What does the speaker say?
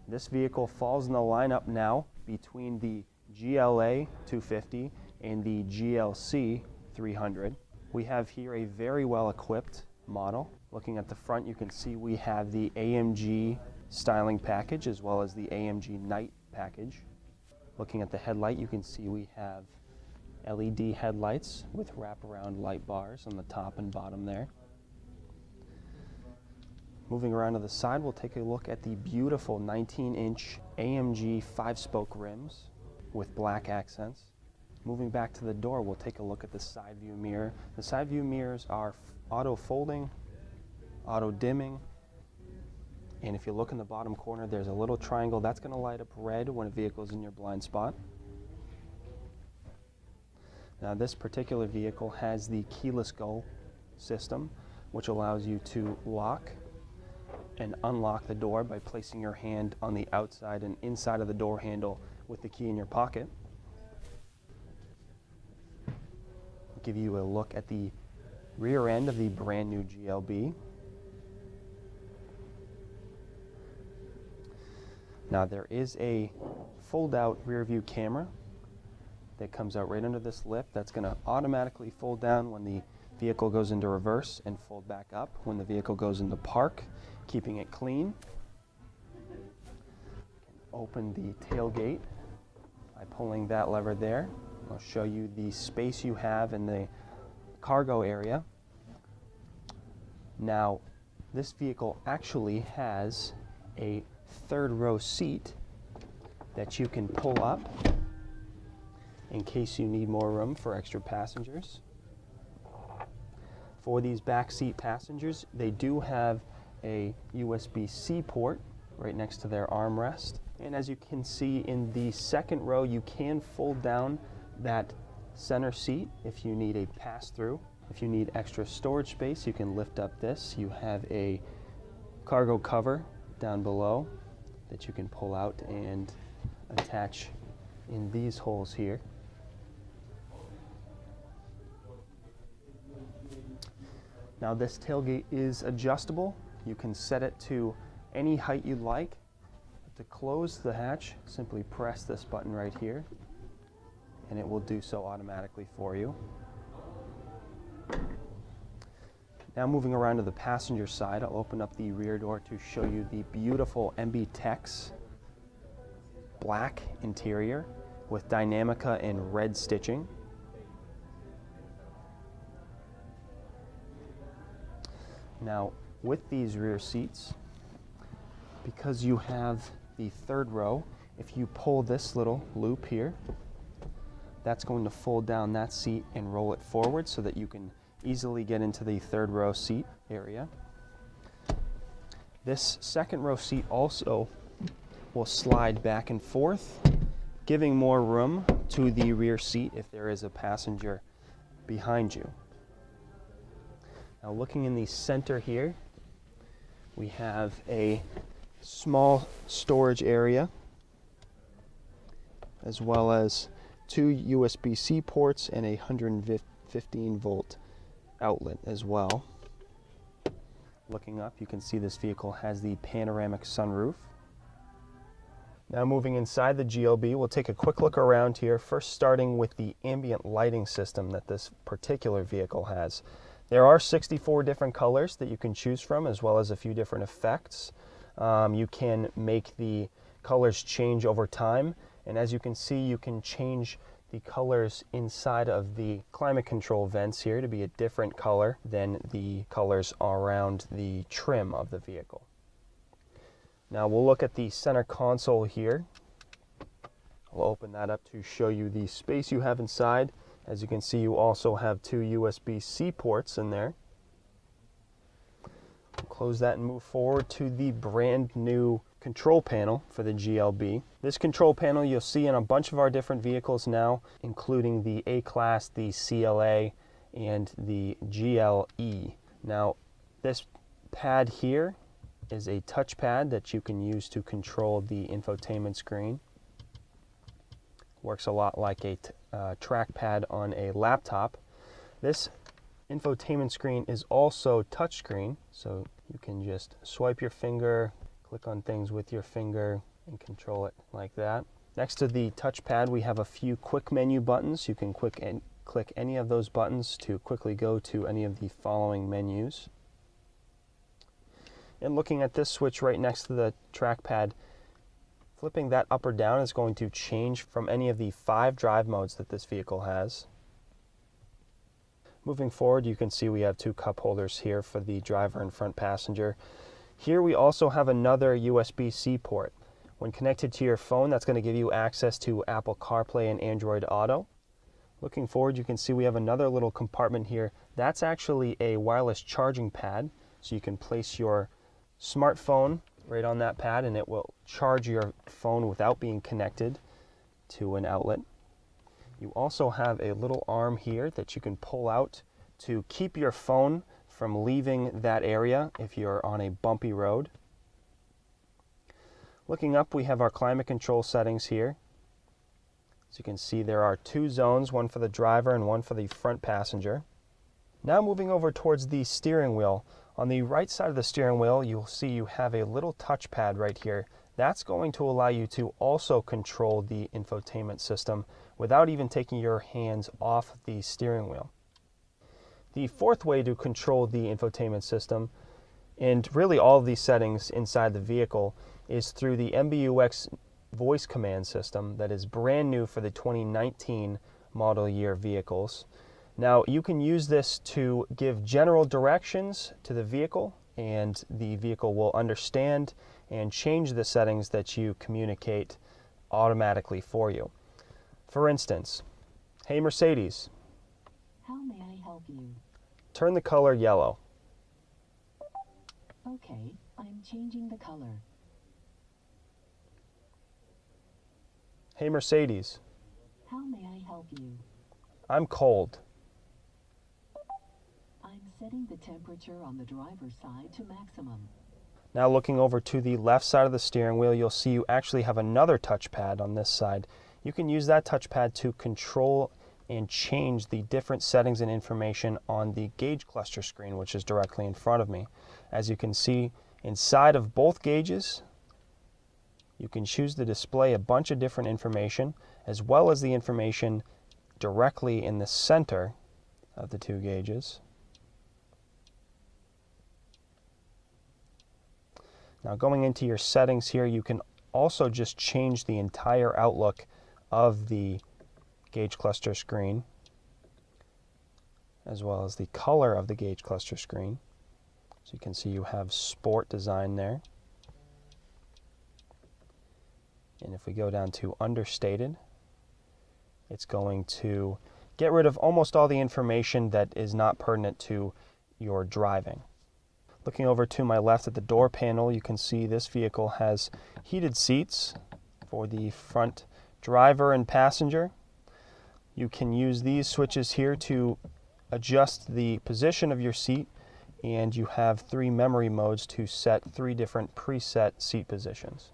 This vehicle falls in the lineup now between the GLA 250 and the GLC 300. We have here a very well equipped model. Looking at the front, you can see we have the AMG styling package as well as the AMG Night package. Looking at the headlight, you can see we have LED headlights with wraparound light bars on the top and bottom there. Moving around to the side, we'll take a look at the beautiful 19-inch AMG 5-spoke rims with black accents. Moving back to the door, we'll take a look at the side view mirror. The side view mirrors are auto folding, auto dimming, and if you look in the bottom corner, there's a little triangle that's going to light up red when a vehicle is in your blind spot. Now this particular vehicle has the keyless go system, which allows you to lock and unlock the door by placing your hand on the outside and inside of the door handle with the key in your pocket. I'll give you a look at the rear end of the brand new GLB. Now there is a fold-out rear view camera that comes out right under this lip. That's going to automatically fold down when the vehicle goes into reverse and fold back up when the vehicle goes into park, keeping it clean. You can open the tailgate by pulling that lever there. I'll show you the space you have in the cargo area. Now, this vehicle actually has a third row seat that you can pull up in case you need more room for extra passengers. For these back seat passengers, they do have a USB-C port right next to their armrest. And as you can see in the second row, you can fold down that center seat if you need a pass-through. If you need extra storage space, you can lift up this. You have a cargo cover down below that you can pull out and attach in these holes here. Now this tailgate is adjustable. You can set it to any height you'd like. To close the hatch, simply press this button right here and it will do so automatically for you. Now moving around to the passenger side, I'll open up the rear door to show you the beautiful MB Tex black interior with Dynamica and red stitching. Now with these rear seats, because you have the third row, if you pull this little loop here, that's going to fold down that seat and roll it forward so that you can easily get into the third row seat area. This second row seat also will slide back and forth, giving more room to the rear seat if there is a passenger behind you. Now looking in the center here, we have a small storage area as well as two USB-C ports and a 115 volt outlet as well. Looking up, you can see this vehicle has the panoramic sunroof. Now moving inside the GLB, we'll take a quick look around here, first starting with the ambient lighting system that this particular vehicle has. There are 64 different colors that you can choose from, as well as a few different effects. You can make the colors change over time, and as you can see, you can change the colors inside of the climate control vents here to be a different color than the colors around the trim of the vehicle. Now we'll look at the center console here. I'll open that up to show you the space you have inside. As you can see, you also have two USB-C ports in there. We'll close that and move forward to the brand new control panel for the GLB. This control panel you'll see in a bunch of our different vehicles now, including the A-Class, the CLA, and the GLE. Now, this pad here is a touchpad that you can use to control the infotainment screen. Works a lot like a trackpad on a laptop. This infotainment screen is also touchscreen, so you can just swipe your finger, click on things with your finger, and control it like that. Next to the touchpad, we have a few quick menu buttons. You can click any of those buttons to quickly go to any of the following menus. And looking at this switch right next to the trackpad, flipping that up or down is going to change from any of the 5 drive modes that this vehicle has. Moving forward, you can see we have 2 cup holders here for the driver and front passenger. Here we also have another USB-C port. When connected to your phone, that's going to give you access to Apple CarPlay and Android Auto. Looking forward, you can see we have another little compartment here. That's actually a wireless charging pad, so you can place your smartphone right on that pad and it will charge your phone without being connected to an outlet. You also have a little arm here that you can pull out to keep your phone from leaving that area if you're on a bumpy road. Looking up, we have our climate control settings here. As you can see, there are 2 zones, one for the driver and one for the front passenger. Now moving over towards the steering wheel. On the right side of the steering wheel, you'll see you have a little touchpad right here. That's going to allow you to also control the infotainment system without even taking your hands off the steering wheel. The fourth way to control the infotainment system, and really all of these settings inside the vehicle, is through the MBUX voice command system that is brand new for the 2019 model year vehicles. Now you can use this to give general directions to the vehicle, and the vehicle will understand and change the settings that you communicate automatically for you. For instance, hey Mercedes, how may I help you? Turn the color yellow. Okay, I'm changing the color. Hey Mercedes, how may I help you? I'm cold. I'm setting the temperature on the driver's side to maximum. Now looking over to the left side of the steering wheel, you'll see you actually have another touchpad on this side. You can use that touchpad to control and change the different settings and information on the gauge cluster screen, which is directly in front of me. As you can see, inside of both gauges, you can choose to display a bunch of different information, as well as the information directly in the center of the 2 gauges. Now going into your settings here, you can also just change the entire outlook of the gauge cluster screen, as well as the color of the gauge cluster screen. So you can see you have sport design there. And if we go down to understated, it's going to get rid of almost all the information that is not pertinent to your driving. Looking over to my left at the door panel, you can see this vehicle has heated seats for the front driver and passenger. You can use these switches here to adjust the position of your seat, and you have 3 memory modes to set 3 different preset seat positions.